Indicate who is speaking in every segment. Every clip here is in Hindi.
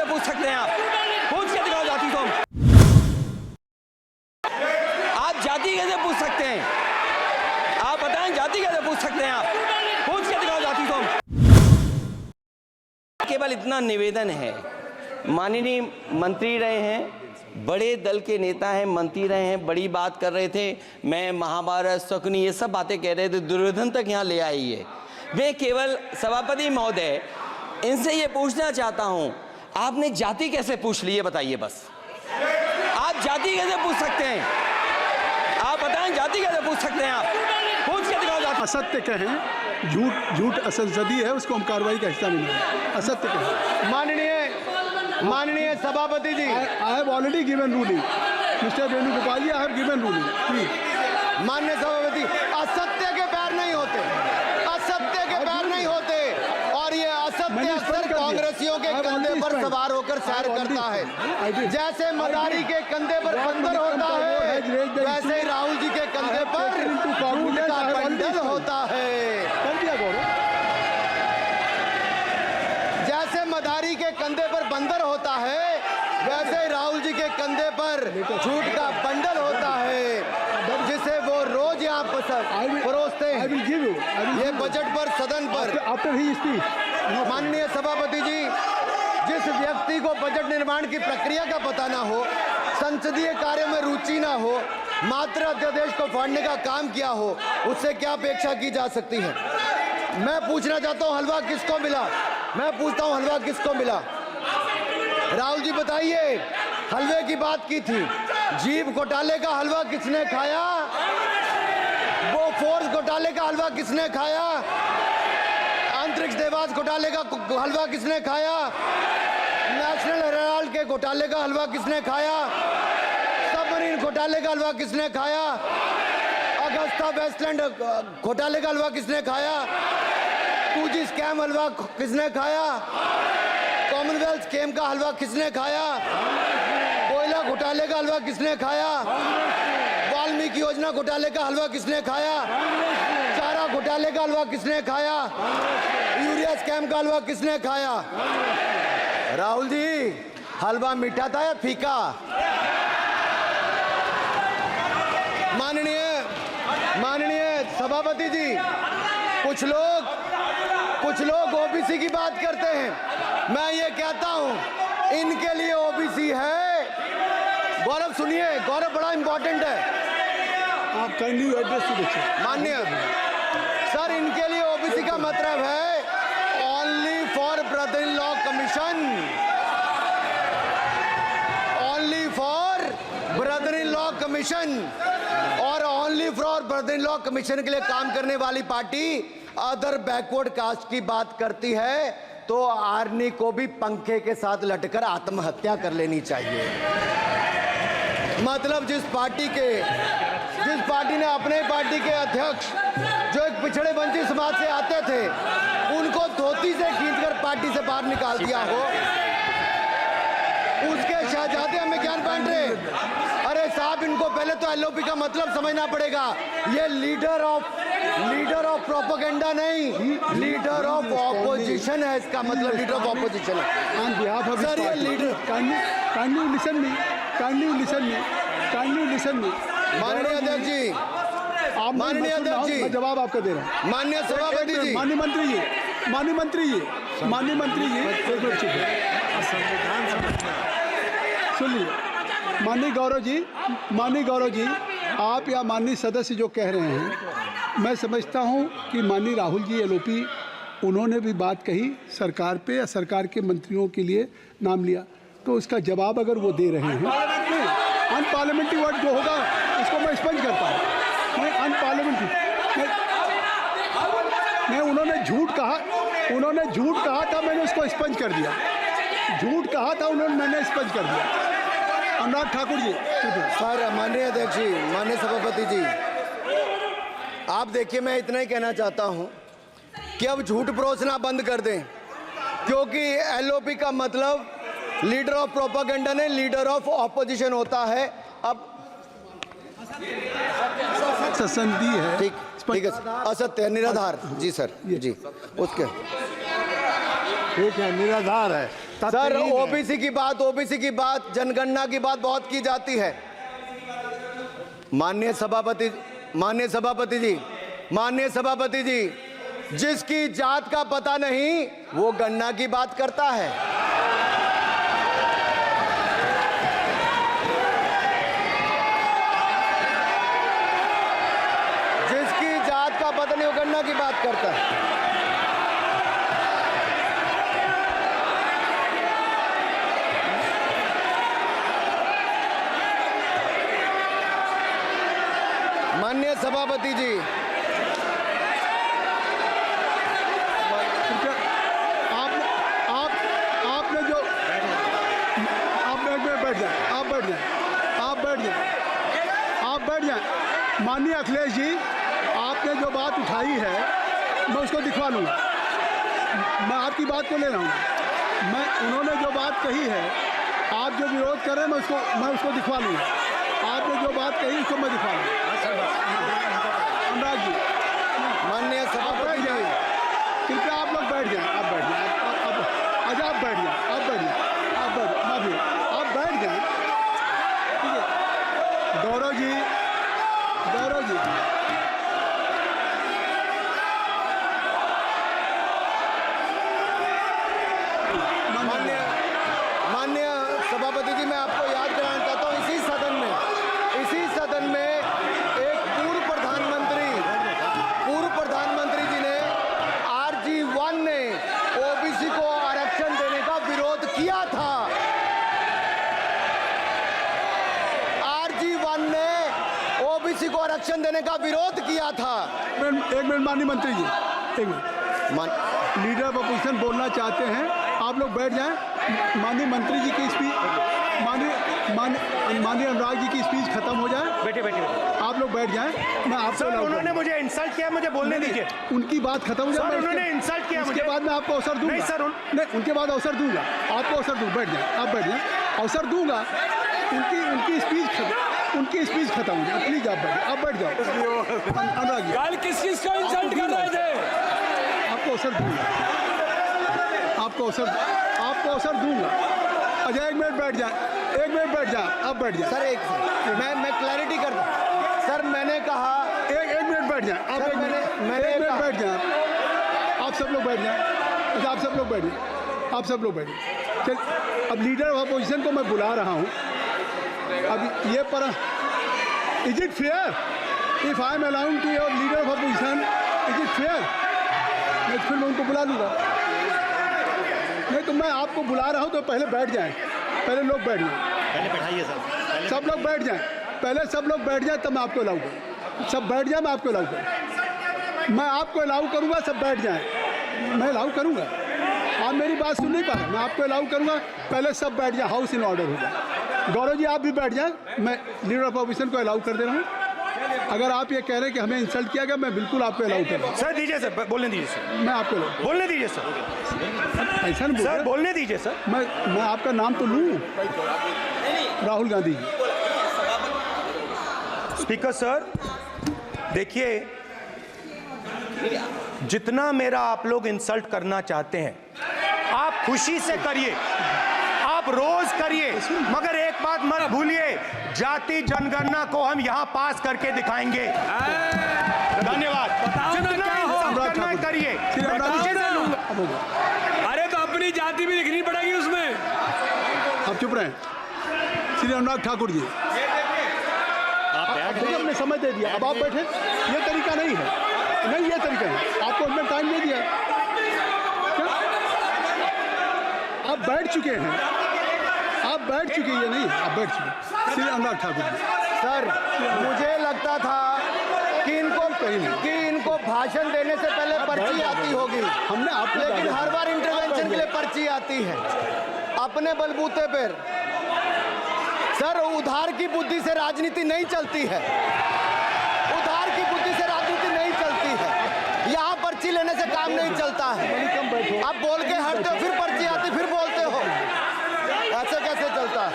Speaker 1: पूछ सकते हैं आप, पूछ के दिखाओ जाति को। आप जाति कैसे पूछ सकते हैं? आप बताएं जाति कैसे पूछ सकते हैं आप, पूछ के दिखाओ जाति को। केवल इतना निवेदन है, माननीय मंत्री रहे हैं, बड़े दल के नेता हैं, मंत्री रहे हैं, बड़ी बात कर रहे थे, मैं महाभारत शकुनी ये सब बातें कह रहे थे, दुर्योधन तक यहाँ ले आई है। मैं केवल सभापति महोदय इनसे ये पूछना चाहता हूँ, आपने जाति कैसे पूछ ली है बताइए बस। आप जाति कैसे पूछ सकते हैं? आप बताएं जाति कैसे पूछ सकते हैं आप, पूछ के दिखाओ जाति।
Speaker 2: असत्य कहें, झूठ असंसदीय है, उसको हम कार्रवाई का हिस्सा नहीं मानेंगे। असत्य कहें।
Speaker 3: माननीय सभापति जी,
Speaker 2: I have already given ruling, mister Venugopal ji, I have given ruling please.
Speaker 3: माननीय सभापति, असत्य के पैर नहीं होते, असत्य के पैर नहीं होते, और ये असत्य अक्सर कांग्रेसियों के कंधे पर सवार होकर सैर करता है। जैसे मदारी के कंधे पर बंदर होता है, वैसे ही राहुल जी के कंधे पर झूठ का बंडल होता है। जैसे मदारी के कंधे पर बंदर होता है, वैसे ही राहुल जी के कंधे पर झूठ का बंडल होता है, जिसे वो रोज यहाँ परोसते हैं। ये बजट पर, सदन पर। माननीय सभापति जी, जिस व्यक्ति को बजट निर्माण की प्रक्रिया का पता ना हो, संसदीय कार्य में रुचि ना हो, मात्र अध्यादेश को फाड़ने का काम किया हो, उससे क्या अपेक्षा की जा सकती है? मैं पूछना चाहता हूँ, हलवा किसको मिला? मैं पूछता हूँ, हलवा किसको मिला? राहुल जी बताइए, हलवे की बात की थी, जीभ घोटाले का हलवा किसने खाया? वो फोर्स घोटाले का हलवा किसने खाया? अंतरिक्ष देवास घोटाले का हलवा किसने खाया? नेशनल हेराल्ड के घोटाले का हलवा किसने खाया? सबमरीन घोटाले का हलवा किसने खाया? अगस्ता वेस्टलैंड घोटाले का हलवा किसने खाया? 2G स्कैम हलवा किसने खाया? कॉमनवेल्थ स्कैम का हलवा किसने खाया? कोयला घोटाले का हलवा किसने खाया? वाल्मीकि योजना घोटाले का हलवा किसने खाया? चारा घोटाले का हलवा किसने खाया? यूरिया स्कैम का हलवा किसने खाया? राहुल जी, हलवा मीठा था या फीका? माननीय सभापति जी, कुछ लोग ओबीसी की बात करते हैं। मैं ये कहता हूं, इनके लिए ओबीसी है। गौरव सुनिए, गौरव बड़ा इंपॉर्टेंट है।
Speaker 2: आप काइंडली एड्रेस टू द
Speaker 3: माननीय सर, इनके लिए ओबीसी का मतलब है only for brother in law commission, only for brother in law commission, और only for brother in law commission के लिए काम करने वाली पार्टी अदर बैकवर्ड कास्ट की बात करती है तो आर्नी को भी पंखे के साथ लटकर आत्महत्या कर लेनी चाहिए। मतलब जिस पार्टी ने अपने पार्टी के अध्यक्ष जो एक पिछड़े वंचित समाज से आते थे, उनको धोती से खींचकर पार्टी से बाहर निकाल दिया हो, उसके शहजादे हमें ज्ञान बांट रहे। अरे साहब, इनको पहले तो एलओपी का मतलब समझना पड़ेगा। ये लीडर ऑफ प्रोपेगेंडा नहीं, लीडर ऑफ ऑपोजिशन है। इसका मतलब लीडर ऑफ ऑपोजिशन है। सर, ये लीडर
Speaker 2: काइंडली लिसन मी।
Speaker 3: माननीय अध्यक्ष जी, माननीय अध्यक्ष जी,
Speaker 2: मैं जवाब आपका दे रहा हूँ।
Speaker 3: माननीय सभापति जी,
Speaker 2: माननीय मंत्री जी, सुनिए। माननीय गौरव जी, आप या माननीय सदस्य जो कह रहे हैं, मैं समझता हूं कि माननीय राहुल जी एलओपी, उन्होंने भी बात कही सरकार पे या सरकार के मंत्रियों के लिए नाम लिया, तो उसका जवाब अगर वो दे रहे हैं, अनपार्लियामेंट्री वर्ड जो होगा उसको मैं स्पंज करता हूँ। मैं अनपार्लियामेंट्री मैं उन्होंने झूठ कहा था, मैंने उसको स्पंज कर दिया। झूठ कहा था उन्होंने, मैंने स्पंज कर दिया। अनुराग ठाकुर जी।
Speaker 3: सर, माननीय अध्यक्ष जी, माननीय सभापति जी, आप देखिए, मैं इतना ही कहना चाहता हूं कि अब झूठ परोसना बंद कर दें, क्योंकि एलओपी का मतलब लीडर ऑफ प्रोपेगेंडा नहीं, लीडर ऑफ ऑपोजिशन होता है। अब
Speaker 2: संधि है,
Speaker 3: ठीक है, असत्य निराधार। जी सर, जी उसके
Speaker 4: ठीक है, निराधार है।
Speaker 3: सर ओबीसी की बात जनगणना की बात बहुत की जाती है। माननीय सभापति जी, जिसकी जात का पता नहीं वो गणना की बात करता है। जिसकी जात का पता नहीं वो गणना की बात करता है। माननीय सभापति जी,
Speaker 2: आपने जो आपने एक मिनट बैठ जाए, आप बैठ जाए। माननीय अखिलेश जी, आपने जो बात उठाई है मैं उसको दिखवा लूँगा। मैं आपकी बात को ले रहा हूँ। उन्होंने जो बात कही है, आप जो विरोध कर रहे हैं मैं उसको दिखवा लूँगा। आपने जो बात कही उसको मैं दिखवा लूँगा। अनुराग जी,
Speaker 3: माननीय सभापति जी,
Speaker 2: कृपया आप लोग बैठ जाएं। आप बैठ जाएं। अच्छा, आप बैठ जाएं। माफी, आप बैठ जाएं। ठीक है। गौरव जी,
Speaker 3: माननीय सभापति जी, मैं आपको याद कराना चाहता हूँ, इसी सदन में एक पूर्व प्रधानमंत्री जी ने RG1 ने ओबीसी को आरक्षण देने का विरोध किया था। RG1 ने ओबीसी को आरक्षण देने का विरोध किया था।
Speaker 2: एक मिनट माननीय मंत्री जी, एक मिनट। लीडर ऑफ अपोजिशन बोलना चाहते हैं, आप लोग बैठ जाएं। माननीय मंत्री जी की स्पीच, माननीय अनुराग जी की स्पीच खत्म हो जाए।
Speaker 4: बैठिए।
Speaker 2: आप लोग बैठ जाएं। मैं आपसे
Speaker 4: उन्होंने मुझे इंसल्ट किया, मुझे बोलने दीजिए।
Speaker 2: उनकी बात खत्म हो जाए।
Speaker 4: उन्होंने इंसल्ट किया मुझे।
Speaker 2: उसके बाद मैं आपको अवसर दूंगा।
Speaker 4: नहीं सर,
Speaker 2: नहीं, उनके बाद अवसर दूंगा। आपको अवसर दूंगा। बैठ जाएं, आप बैठ जाएं। अवसर दूंगा। उनकी स्पीच खत्म हो जाए। प्लीज आप बैठ जाओ। अनुराग जी,
Speaker 5: कल किस को इंसल्ट कर रहे थे?
Speaker 2: आपको अवसर दूंगा। आपको अवसर दूंगा। अच्छा, एक मिनट बैठ जाए। आप बैठ जाए।
Speaker 3: सर मैं क्लैरिटी कर दूं। सर मैंने कहा
Speaker 2: एक मिनट बैठ जाए। आप
Speaker 3: सर,
Speaker 2: एक मिनट बैठ जाए। आप सब लोग बैठ जाए। अच्छा, आप सब लोग बैठ जाए। चल, अब लीडर ऑफ अपोजिशन को मैं बुला रहा हूँ। अब ये पर is it fair if I am allowing to your leader of opposition, is it fair? मैं फिर मैं उनको बुला लूँगा। नहीं तो मैं आपको बुला रहा हूँ तो पहले बैठ जाएं। पहले लोग बैठ जाएं।
Speaker 4: पहले बैठाइए सर।
Speaker 2: सब लोग बैठ जाएं। पहले सब लोग बैठ जाएं तब मैं आपको अलाउ करूँ। सब बैठ जाएं, मैं आपको अलाउ करूँ। मैं आपको अलाउ करूँगा, सब बैठ जाएं। मैं अलाउ करूँगा। आप मेरी बात सुन नहीं पा रहे। मैं आपको अलाउ करूँगा, पहले सब बैठ जाए, हाउस इन ऑर्डर हो जाए। गौरव जी, आप भी बैठ जाएं। मैं लीडर ऑफ अपोजिशन को अलाउ कर दे रहा हूँ। अगर आप ये कह रहे हैं कि हमें इंसल्ट किया गया, मैं बिल्कुल आपको अलाउ कर रहा हूँ।
Speaker 4: सर दीजिए सर, बोलने दीजिए सर।
Speaker 2: मैं आपको
Speaker 4: बोलने दीजिए सर।
Speaker 2: ऐसा नहीं
Speaker 4: सर
Speaker 2: बोल।
Speaker 4: बोलने दीजिए सर।
Speaker 2: मैं आपका नाम तो लूँ। राहुल गांधी जी।
Speaker 4: स्पीकर सर, देखिए, जितना मेरा आप लोग इंसल्ट करना चाहते हैं, आप खुशी से करिए, आप रोज करिए, मगर एक बात मत भूलिए, जाति जनगणना को हम यहां पास करके दिखाएंगे। धन्यवाद। जितना इंसल्ट करना करिए।
Speaker 5: अरे तो अपनी जाति भी दिखनी पड़ेगी उसमें।
Speaker 2: आप चुप रहें। श्री अनुराग ठाकुर जी, देखिए, हमने समय दे दिया, अब आप बैठे। ये तरीका नहीं है। नहीं, ये तरीका है। आपको हमने टाइम दे दिया। क्या? आप बैठ चुके हैं। आप बैठ चुके हैं। नहीं, आप बैठ चुके। श्री अनुराग ठाकुर जी।
Speaker 3: सर, मुझे लगता था कि इनको भाषण देने से पहले पर्ची आती होगी।
Speaker 2: हमने आपको,
Speaker 3: लेकिन हर बार इंटरवेंशन के लिए पर्ची आती है अपने बलबूते पर। सर, उधार की बुद्धि से राजनीति नहीं चलती है। उधार की बुद्धि से राजनीति नहीं चलती है। यहाँ पर्ची लेने से काम नहीं चलता है। आप बोल के हटते हो, फिर पर्ची आती, फिर बोलते हो। ऐसे कैसे चलता है?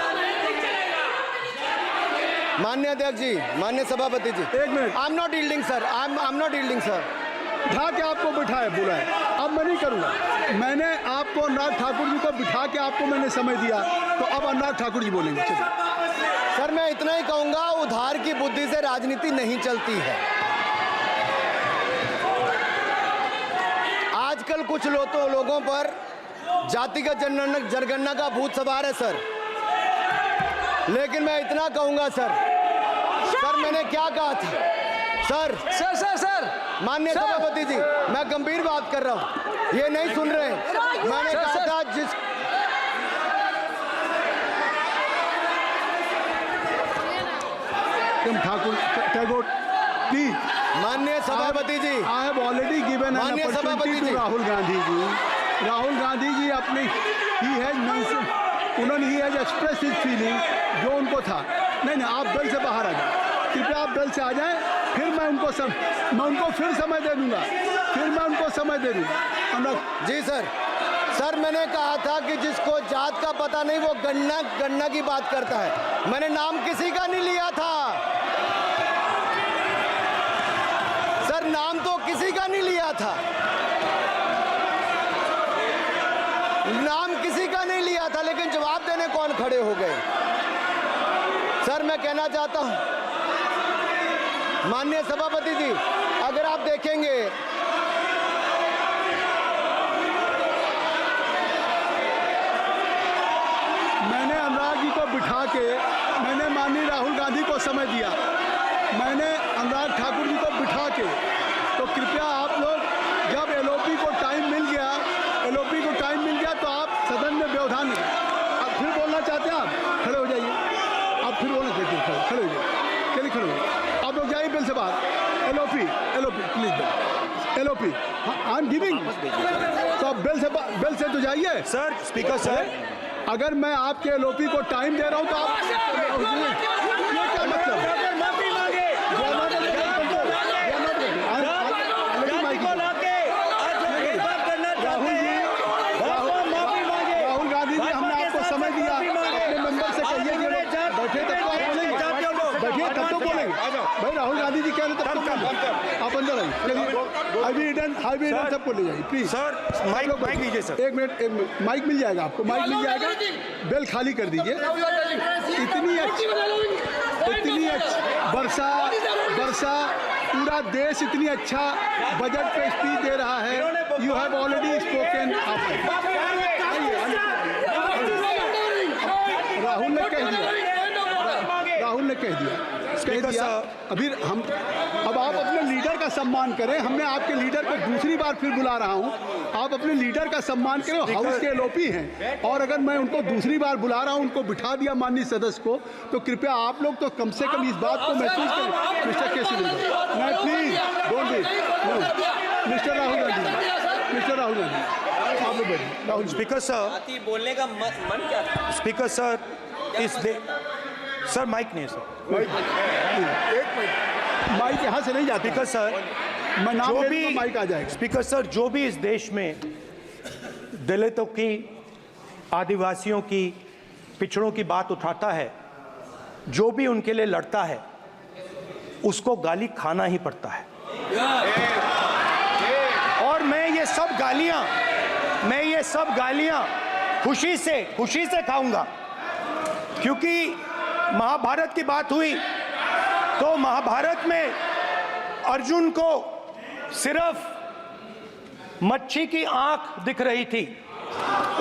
Speaker 3: माननीय अध्यक्ष जी, माननीय सभापति जी,
Speaker 2: एक minute.
Speaker 3: I am not yielding sir. I am not yielding sir.
Speaker 2: उठा के आपको बिठाए, बुलाए। अब मैं नहीं करूँगा। मैंने आपको आपको अनुराग ठाकुर जी को बिठा के आपको मैंने समय दिया, तो अब अनुराग ठाकुर जी बोलेंगे। चलिए।
Speaker 3: सर मैं इतना ही कहूंगा, उधार की बुद्धि से राजनीति नहीं चलती है। आजकल कुछ लोगों पर जातिगत जनगणना का भूत सवार है सर, लेकिन मैं इतना कहूंगा सर मैंने क्या कहा था सर माननीय सभापति जी, मैं गंभीर बात कर रहा हूं, ये नहीं सुन रहे हैं। मैंने कहा था
Speaker 2: ठाकुर टैगोर प्लीज।
Speaker 3: माननीय सभापति जी,
Speaker 2: I have already given an
Speaker 3: माननीय सभापति
Speaker 2: अपॉर्चुनिटी
Speaker 3: जी।
Speaker 2: टू राहुल गांधी जी। राहुल गांधी जी अपनी ही हैज एक्सप्रेस हिज फीलिंग जो उनको था। नहीं आप बेल से बाहर आ जाए, कृपया आप बेल से आ जाएं, फिर मैं उनको फिर समय दे दूंगा,
Speaker 3: जी सर मैंने कहा था कि जिसको जात का पता नहीं वो गणना की बात करता है। मैंने नाम किसी का नहीं लिया था सर, नाम तो किसी का नहीं लिया था, लेकिन जवाब देने कौन खड़े हो गए। सर मैं कहना चाहता हूं माननीय सभापति जी, अगर आप देखेंगे
Speaker 2: मैंने अनुराग जी को बिठा के मैंने माननीय राहुल गांधी को समय दिया, मैंने अनुराग ठाकुर जी को बिठा के, तो कृपया आप लोग जब एलओपी को टाइम मिल गया तो आप सदन में व्यवधान नहीं। अब फिर बोलना चाहते हैं आप, खड़े हो जाइए। आप फिर बोलना चाहते हैं, खड़े हो जाइए। चलिए खड़े हो जाइए, आप लोग जाइए बिल से बाहर। LOP please, LOP I am giving, तो आप बिल से तो जाइए।
Speaker 4: सर स्पीकर सर,
Speaker 2: अगर मैं आपके एलओपी को टाइम दे रहा हूं तो आप ये क्या मतलब? राहुल गांधी जी, हमने आपको समय दिया, अपने मेंबर से कहिए कि बैठे तब तो आप बोलेंगे, बैठिए तब तो बोलेंगे। भाई राहुल गांधी जी कह रहे तब तो आप अंदर आइए। हाईवे सबको ले जाइए प्लीज।
Speaker 4: सर माइक लीजिए सर।
Speaker 2: एक मिनट माइक मिल जाएगा आपको, माइक मिल जाएगा। बेल खाली कर दीजिए। इतनी अच्छी वर्षा पूरा देश इतनी अच्छा बजट पे स्पीच दे रहा है। You have already spoken. Rahul ने कह दिया अभी हम, अब आप अपने लीडर का सम्मान करें। हमने आपके लीडर को दूसरी बार फिर बुला रहा हूं, आप अपने लीडर का सम्मान करें। हाउस के एलओपी हैं और अगर मैं उनको दूसरी बार बुला रहा हूं, उनको बिठा दिया माननीय सदस्य को, तो कृपया आप लोग तो कम से कम इस बात को महसूस करें। मिस्टर केसी नहीं, please don't be mister Rahul Gandhi, आप लोग बैठिए। राहुल
Speaker 4: स्पीकर सर,
Speaker 1: बोलने का मन क्या था?
Speaker 4: स्पीकर सर, सर माइक नहीं सर,
Speaker 2: माइक यहाँ से नहीं जाती।
Speaker 4: स्पीकर सर,
Speaker 2: मैं नाम
Speaker 4: जो
Speaker 2: ले
Speaker 4: भी
Speaker 2: दूंगा, माइक आ जाएगा।
Speaker 4: स्पीकर सर, जो भी इस देश में दलितों की, आदिवासियों की, पिछड़ों की बात उठाता है, जो भी उनके लिए लड़ता है, उसको गाली खाना ही पड़ता है। और मैं ये सब गालियां खुशी से खाऊंगा, क्योंकि महाभारत की बात हुई तो महाभारत में अर्जुन को सिर्फ मच्छी की आंख दिख रही थी,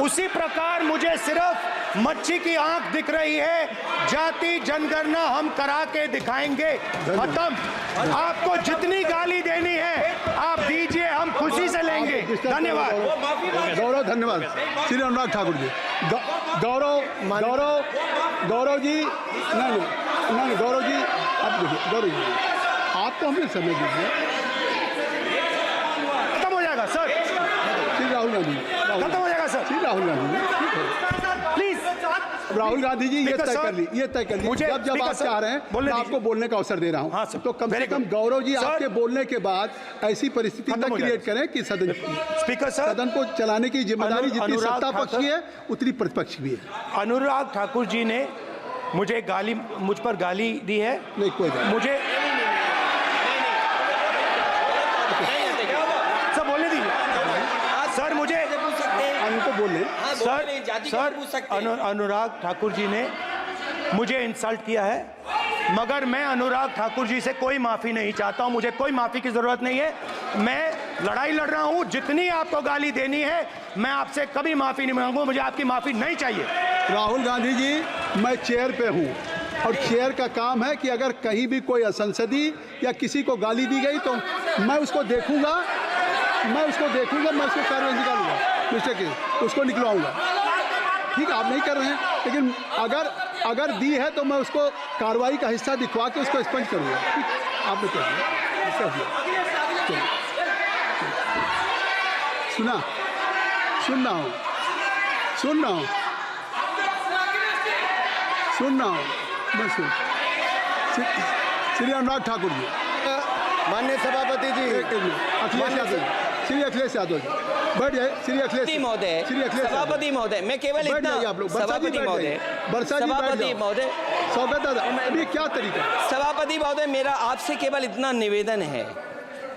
Speaker 4: उसी प्रकार मुझे सिर्फ मच्छी की आंख दिख रही है। जाति जनगणना हम करा के दिखाएंगे, खत्म। आपको जितनी गाली देनी है आप दीजिए, हम खुशी से लेंगे। धन्यवाद।
Speaker 2: गौरव, धन्यवाद। श्री अनुराग ठाकुर जी, गौरव जी, नहीं गौरव जी, आप देखिए, गौरव जी आपको हमने समय दीजिए,
Speaker 4: खत्म हो जाएगा सर।
Speaker 2: श्री राहुल गांधी,
Speaker 4: खत्म हो जाएगा सर।
Speaker 2: श्री राहुल गांधी
Speaker 4: प्लीज
Speaker 2: राहुल गांधी जी, ये तय कर ली,
Speaker 4: मुझे
Speaker 2: जब आप चाह रहे हैं मैं आपको बोलने का अवसर दे रहा हूं।
Speaker 4: हाँ सर,
Speaker 2: तो कम से कम गौरव जी आपके बोलने के बाद ऐसी परिस्थिति न क्रिएट करें कि सदन को चलाने की जिम्मेदारी जितनी सत्ता पक्ष की है उतनी प्रतिपक्ष भी है।
Speaker 4: अनुराग ठाकुर जी ने मुझ पर गाली दी है।
Speaker 2: नहीं, कोई
Speaker 4: मुझे सब बोलने दीजिए सर। मुझे
Speaker 2: उनको बोलने
Speaker 1: हाँ, वो
Speaker 4: सर,
Speaker 1: नहीं, जाति
Speaker 4: सर
Speaker 1: कैसे पूछ सकते हैं?
Speaker 4: अनुराग ठाकुर जी ने मुझे इंसल्ट किया है, मगर मैं अनुराग ठाकुर जी से कोई माफी नहीं चाहता हूं। मुझे कोई माफी की जरूरत नहीं है। मैं लड़ाई लड़ रहा हूं। जितनी आपको गाली देनी है मैं आपसे कभी माफी नहीं मांगूंगा। मुझे आपकी माफी नहीं चाहिए।
Speaker 2: राहुल गांधी जी, मैं चेयर पे हूँ और चेयर का काम है कि अगर कहीं भी कोई असंसदीय या किसी को गाली दी गई तो मैं उसको देखूंगा, मैं उसको कार्रवाई निकालूंगा, मिस्टर के उसको निकलवाऊंगा। ठीक है, आप नहीं कर रहे हैं, लेकिन अगर दी है तो मैं उसको कार्रवाई का हिस्सा दिखवा के उसको स्पंज करूंगा। ठीक, आपने कह दिया। सुन रहा हूँ मैं श्री अनुराग ठाकुर जी,
Speaker 3: माननीय सभापति जी,
Speaker 2: अखिलेश यादव जी, श्री अखिलेश यादव जी, बैठ जाए। श्री अखिलेश
Speaker 1: महोदय, सभापति महोदय, मैं केवल
Speaker 2: बैठ
Speaker 1: इतना,
Speaker 2: जाइए आप लोग।
Speaker 1: सभापति महोदय, सभापति महोदय,
Speaker 2: स्वागत दादा, अभी क्या तरीका है?
Speaker 1: सभापति महोदय, मेरा आपसे केवल इतना निवेदन है।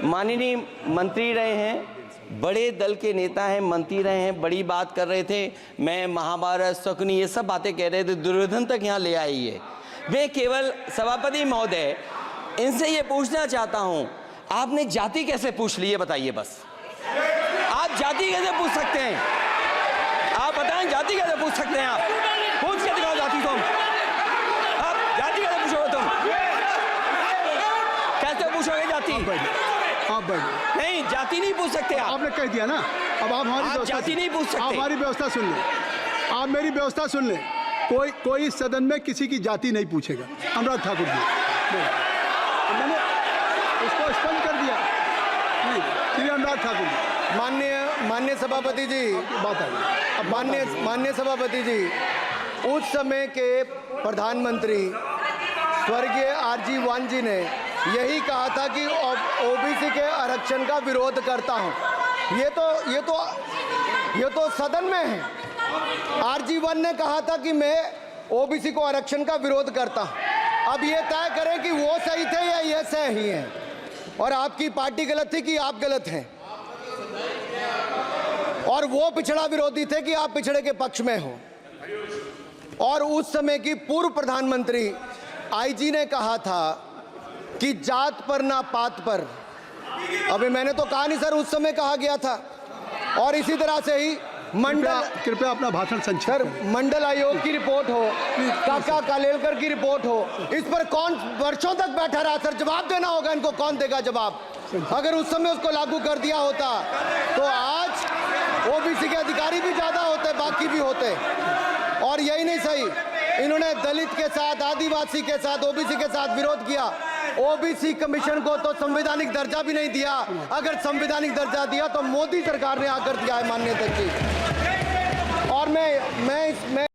Speaker 1: माननीय मंत्री रहे हैं, बड़े दल के नेता हैं, मंत्री रहे हैं, बड़ी बात कर रहे थे, मैं महाभारत, शकुनी, ये सब बातें कह रहे थे, दुर्योधन तक यहाँ ले आई है। मैं केवल सभापति महोदय इनसे ये पूछना चाहता हूँ, आपने जाति कैसे पूछ ली है बताइए बस। आप जाति कैसे पूछ सकते हैं? आप बताएं, जाति कैसे पूछ सकते हैं? आप पूछ के दिखाओ जाति तुम। आप जाति कैसे पूछोगे तुम? कैसे पूछोगे जाति?
Speaker 2: आप बैठ जाइए।
Speaker 1: नहीं, जाति नहीं पूछ सकते आप।
Speaker 2: आपने कह दिया ना, अब आप हमारी
Speaker 1: आप
Speaker 2: व्यवस्था
Speaker 1: जाति नहीं पूछ सकते।
Speaker 2: आप हमारी व्यवस्था सुन लें, आप मेरी व्यवस्था सुन लें। कोई सदन में किसी की जाति नहीं पूछेगा। अनुराग ठाकुर जी, मैंने उसको स्पष्ट कर दिया। नहीं, श्री अनुराग ठाकुर जी,
Speaker 3: माननीय सभापति जी,
Speaker 2: बात आ गई।
Speaker 3: माननीय सभापति जी, उस समय के प्रधानमंत्री स्वर्गीय आरजी वान जी ने यही कहा था कि ओबीसी के आरक्षण का विरोध करता हूं। ये तो सदन में है। आरजी वन ने कहा था कि मैं ओबीसी को आरक्षण का विरोध करता हूं। अब ये तय करें कि वो सही थे या ये सही हैं, और आपकी पार्टी गलत थी कि आप गलत हैं, और वो पिछड़ा विरोधी थे कि आप पिछड़े के पक्ष में हो। और उस समय की पूर्व प्रधानमंत्री आईजी ने कहा था कि जात पर ना पात पर। अभी मैंने तो कहा नहीं सर, उस समय कहा गया था। और इसी तरह से ही
Speaker 2: कृपया अपना भाषण संक्षिप्त
Speaker 3: सर,
Speaker 2: करें।
Speaker 3: मंडल आयोग की रिपोर्ट हो, काका कालेलकर की रिपोर्ट हो, इस पर कौन वर्षों तक बैठा रहा सर? जवाब देना होगा इनको, कौन देगा जवाब? अगर उस समय उसको लागू कर दिया होता तो आज ओबीसी के अधिकारी भी ज्यादा होते, बाकी भी होते। और यही नहीं सही, इन्होंने दलित के साथ, आदिवासी के साथ, ओबीसी के साथ विरोध किया। ओबीसी कमीशन को तो संवैधानिक दर्जा भी नहीं दिया। अगर संवैधानिक दर्जा दिया तो मोदी सरकार ने आकर दिया है, माननीय अध्यक्ष जी। और मैं